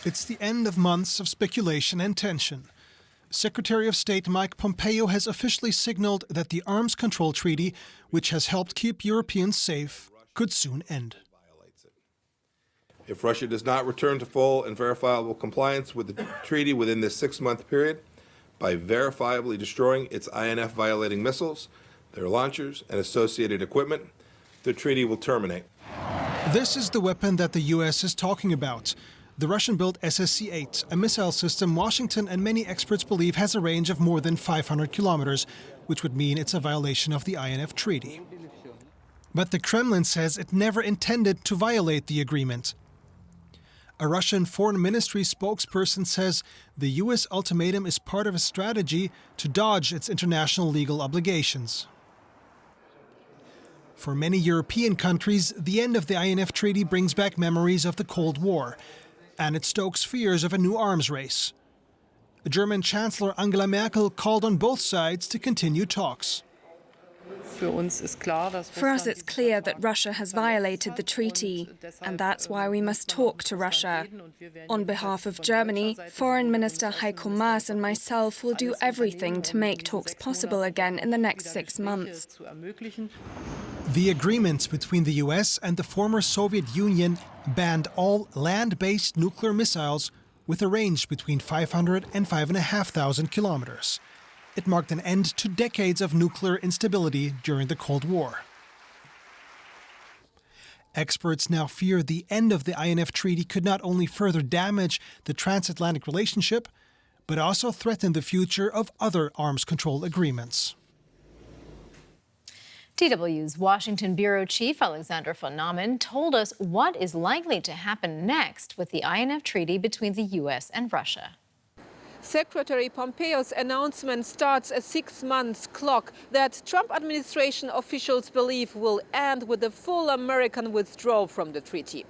It's the end of months of speculation and tension. Secretary of State Mike Pompeo has officially signaled that the arms control treaty, which has helped keep Europeans safe, could soon end. If Russia does not return to full and verifiable compliance with the treaty within this 6-month period, by verifiably destroying its INF violating missiles, their launchers, and associated equipment, the treaty will terminate. This is the weapon that the U.S. is talking about. The Russian-built SSC-8, a missile system Washington and many experts believe has a range of more than 500 kilometers, which would mean it's a violation of the INF treaty. But the Kremlin says it never intended to violate the agreement. A Russian foreign ministry spokesperson says the U.S. ultimatum is part of a strategy to dodge its international legal obligations. For many European countries, the end of the INF treaty brings back memories of the Cold War, and it stokes fears of a new arms race. German Chancellor Angela Merkel called on both sides to continue talks. For us, it's clear that Russia has violated the treaty, and that's why we must talk to Russia. On behalf of Germany, Foreign Minister Heiko Maas and myself will do everything to make talks possible again in the next 6 months. The agreement between the US and the former Soviet Union banned all land-based nuclear missiles with a range between 500 and 5,500 kilometers. It marked an end to decades of nuclear instability during the Cold War. Experts now fear the end of the INF treaty could not only further damage the transatlantic relationship, but also threaten the future of other arms control agreements. DW's Washington Bureau Chief Alexander von Namen told us what is likely to happen next with the INF treaty between the U.S. and Russia. Secretary Pompeo's announcement starts a 6-month clock that Trump administration officials believe will end with a full American withdrawal from the treaty.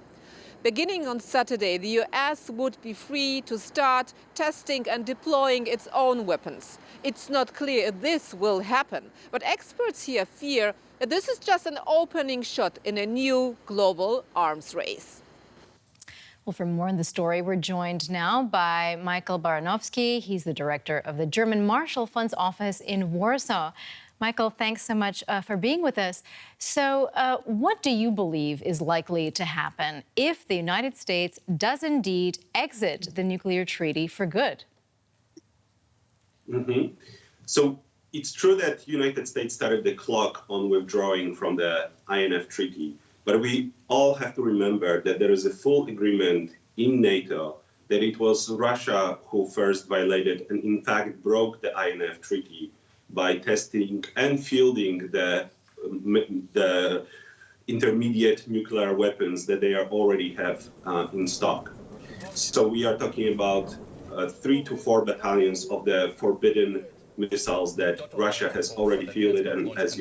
Beginning on Saturday, the U.S. would be free to start testing and deploying its own weapons. It's not clear if this will happen, but experts here fear that this is just an opening shot in a new global arms race. Well, for more on the story, we're joined now by Michael Baranowski. He's the director of the German Marshall Fund's office in Warsaw. Michael, thanks so much for being with us. So what do you believe is likely to happen if the United States does indeed exit the nuclear treaty for good? So it's true that the United States started the clock on withdrawing from the INF treaty. But we all have to remember that there is a full agreement in NATO that it was Russia who first violated and in fact broke the INF treaty by testing and fielding the intermediate nuclear weapons that they already have in stock. So we are talking about 3 to 4 battalions of the forbidden missiles that Russia has already fielded, and as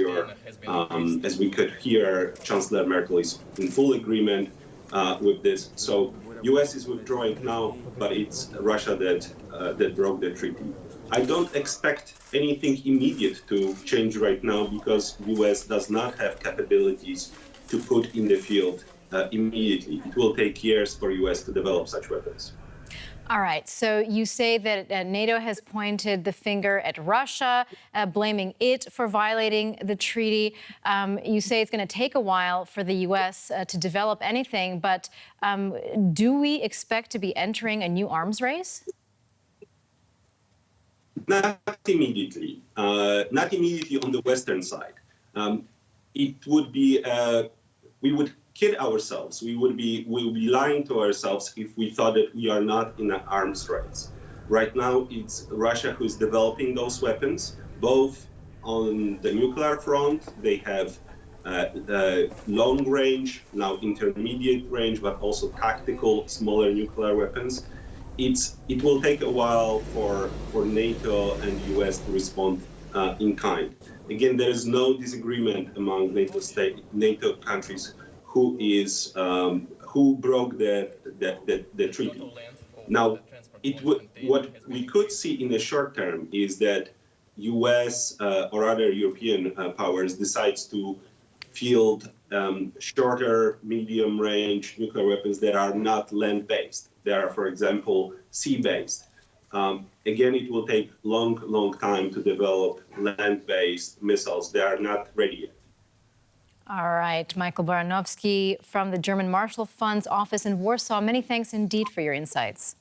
we could hear, Chancellor Merkel is in full agreement with this. So U.S. is withdrawing now, but it's Russia that broke the treaty. I don't expect anything immediate to change right now because U.S. does not have capabilities to put in the field immediately. It will take years for U.S. to develop such weapons. All right, so you say that NATO has pointed the finger at Russia, blaming it for violating the treaty. You say it's going to take a while for the U.S. To develop anything, but do we expect to be entering a new arms race? Not immediately. Not immediately on the Western side. It would be, we would kid ourselves. We would be lying to ourselves if we thought that we are not in an arms race. Right now, it's Russia who's developing those weapons, both on the nuclear front. They have long range, now intermediate range, but also tactical, smaller nuclear weapons. It will take a while for NATO and the US to respond in kind. Again, there is no disagreement among NATO countries who broke the treaty. Now, what we could see in the short term is that U.S. or other European powers decides to field shorter, medium-range nuclear weapons that are not land-based. They are, for example, sea-based. Again, it will take long time to develop land-based missiles. They are not ready yet. All right, Michael Baranowski from the German Marshall Fund's office in Warsaw. Many thanks indeed for your insights.